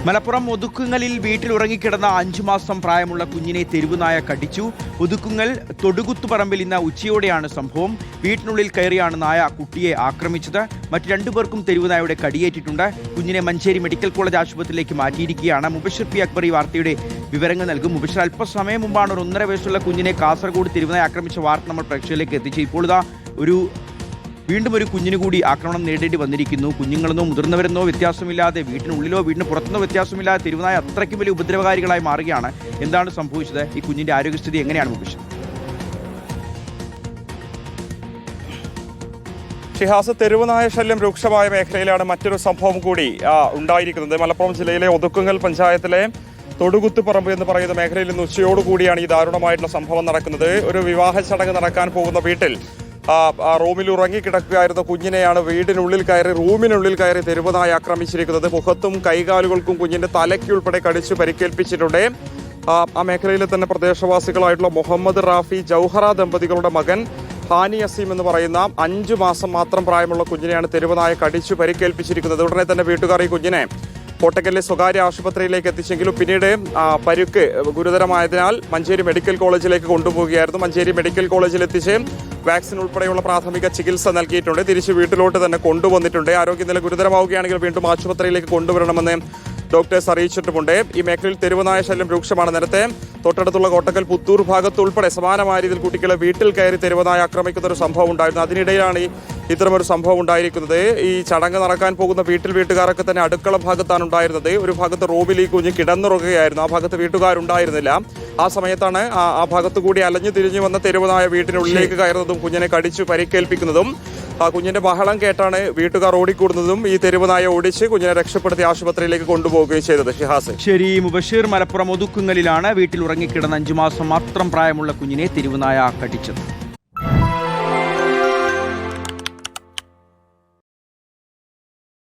മലപ്പുറം ഒതുക്കുങ്ങലിൽ വീട്ടിൽ ഉറങ്ങിക്കിടന്ന 5 മാസം പ്രായമുള്ള കുഞ്ഞിനെ തെരുവുനായ കടിച്ചു. ഒതുക്കുങ്ങൽ തൊടുകുത്തുപറമ്പിൽ ഇന്ന് ഉച്ചയോടെയാണ് സംഭവം. വീട്ടിനുള്ളിൽ കയറിയാണ് നായ കുട്ടിയെ ആക്രമിച്ചത്. മറ്റു 2 പേർക്കും തെരുവുനായയുടെ കടിയേറ്റിട്ടുണ്ട്. കുഞ്ഞിനെ മഞ്ചേരി മെഡിക്കൽ കോളേജ് ആശുപത്രിയിലേക്ക് മാറ്റിയിരിക്കുകയാണ്. മുബഷിർ പി അക്ബർ ഈ വാർത്തയുടെ വിവരങ്ങൾ നൽകും. മുബഷിർ, അല്പസമയം മുമ്പാണ് ഒരു 1.5 വയസ്സുള്ള കുഞ്ഞിനെ കാസർഗോഡ് തെരുവുനായ ആക്രമിച്ച വാർത്ത നമ്മൾ പ്രേക്ഷകരിലേക്ക് എത്തിച്ചു. ഇപ്പോൾ ഇതാ വീണ്ടും ഒരു കുഞ്ഞിന് കൂടി ആക്രമണം നേരിടേണ്ടി വന്നിരിക്കുന്നു. കുഞ്ഞുങ്ങളെന്നോ മുതിർന്നവരെന്നോ വ്യത്യാസമില്ലാതെ, വീട്ടിനുള്ളിലോ വീടിന് പുറത്തുനിന്നോ വ്യത്യാസമില്ലാതെ തെരുവുനായ അത്രയ്ക്കും വലിയ ഉപദ്രവകാരികളായി മാറുകയാണ്. എന്താണ് സംഭവിച്ചത്? ഈ കുഞ്ഞിന്റെ ആരോഗ്യസ്ഥിതി എങ്ങനെയാണ് മുബഷിർ? ഷിഹാസ്, തെരുവുനായ ശല്യം രൂക്ഷമായ മേഖലയിലാണ് മറ്റൊരു സംഭവം കൂടി ഉണ്ടായിരിക്കുന്നത്. മലപ്പുറം ജില്ലയിലെ ഒതുക്കുങ്ങൽ പഞ്ചായത്തിലെ തൊടുകുത്തുപറമ്പ് എന്ന് പറയുന്ന മേഖലയിൽ നിന്ന് ഉച്ചയോടുകൂടിയാണ് ഈ ദാരുണമായിട്ടുള്ള സംഭവം നടക്കുന്നത്. ഒരു വിവാഹ ചടങ്ങ് നടക്കാൻ പോകുന്ന വീട്ടിൽ റൂമിൽ ഉറങ്ങിക്കിടക്കുകയായിരുന്ന കുഞ്ഞിനെയാണ് റൂമിനുള്ളിൽ കയറി തെരുവുനായ ആക്രമിച്ചിരിക്കുന്നത്. മുഖത്തും കൈകാലുകൾക്കും കുഞ്ഞിന്റെ തലയ്ക്കുൾപ്പെടെ കടിച്ചു പരിക്കേൽപ്പിച്ചിട്ടുണ്ട്. ആ മേഖലയിലെ തന്നെ പ്രദേശവാസികളായിട്ടുള്ള മുഹമ്മദ് റാഫി ജൗഹറ ദമ്പതികളുടെ മകൻ ഹാനി അസീം എന്ന് പറയുന്ന 5 മാസം മാത്രം പ്രായമുള്ള കുഞ്ഞിനെയാണ് തെരുവുനായ കടിച്ചു പരിക്കേൽപ്പിച്ചിരിക്കുന്നത്. ഉടനെ തന്നെ വീട്ടുകാർ ഈ കുഞ്ഞിനെ കോട്ടക്കലിലെ സ്വകാര്യ ആശുപത്രിയിലേക്ക് എത്തിച്ചെങ്കിലും പിന്നീട് പരുക്ക് ഗുരുതരമായതിനാൽ മഞ്ചേരി മെഡിക്കൽ കോളേജിലേക്ക് കൊണ്ടുപോവുകയായിരുന്നു. മഞ്ചേരി മെഡിക്കൽ കോളേജിൽ എത്തിച്ച് വാക്സിൻ ഉൾപ്പെടെയുള്ള പ്രാഥമിക ചികിത്സ നൽകിയിട്ടുണ്ട്. തിരിച്ച് വീട്ടിലോട്ട് തന്നെ കൊണ്ടുവന്നിട്ടുണ്ട്. ആരോഗ്യനില ഗുരുതരമാവുകയാണെങ്കിൽ വീണ്ടും ആശുപത്രിയിലേക്ക് കൊണ്ടുവരണമെന്ന് ഡോക്ടേഴ്സ് അറിയിച്ചിട്ടുമുണ്ട്. ഈ മേഖലയിൽ തെരുവുനായ ശല്യം രൂക്ഷമാണ്. നേരത്തെ തൊട്ടടുത്തുള്ള കോട്ടക്കൽ പുത്തൂർ ഭാഗത്തുൾപ്പെടെ സമാനമായ രീതിയിൽ കുട്ടികളെ വീട്ടിൽ കയറി തെരുവുനായ ആക്രമിക്കുന്ന ഒരു സംഭവം ഉണ്ടായിരുന്നു. അതിനിടയിലാണ് ഇത്തരമൊരു സംഭവം ഉണ്ടായിരിക്കുന്നത്. ഈ ചടങ്ങ് നടക്കാൻ പോകുന്ന വീട്ടുകാരൊക്കെ തന്നെ അടുക്കള ഭാഗത്താണ് ഉണ്ടായിരുന്നത്. ഒരു ഭാഗത്ത് റൂമിൽ ഈ കുഞ്ഞ് കിടന്നുറങ്ങുകയായിരുന്നു. ആ ഭാഗത്ത് വീട്ടുകാരുണ്ടായിരുന്നില്ല. ആ സമയത്താണ് ആ ഭാഗത്തു കൂടി അലഞ്ഞു തിരിഞ്ഞു വന്ന തെരുവുനായ വീട്ടിനുള്ളിലേക്ക് കയറുന്നതും കുഞ്ഞിനെ കടിച്ചു പരിക്കേൽപ്പിക്കുന്നതും. ആ കുഞ്ഞിന്റെ ബഹളം കേട്ടാണ് വീട്ടുകാർ ഓടിക്കൂടുന്നതും ഈ തെരുവുനായ ഓടിച്ച് കുഞ്ഞിനെ രക്ഷപ്പെടുത്തി ആശുപത്രിയിലേക്ക് കൊണ്ടുപോവുകയും ചെയ്തത്. ഷിഹാസ്, ശരി. മുബഷിർ, മലപ്പുറം ഒതുക്കുങ്ങലിലാണ് വീട്ടിൽ ഉറങ്ങിക്കിടന്ന 5 മാസം മാത്രം പ്രായമുള്ള കുഞ്ഞിനെ തെരുവുനായ കടിച്ചത്.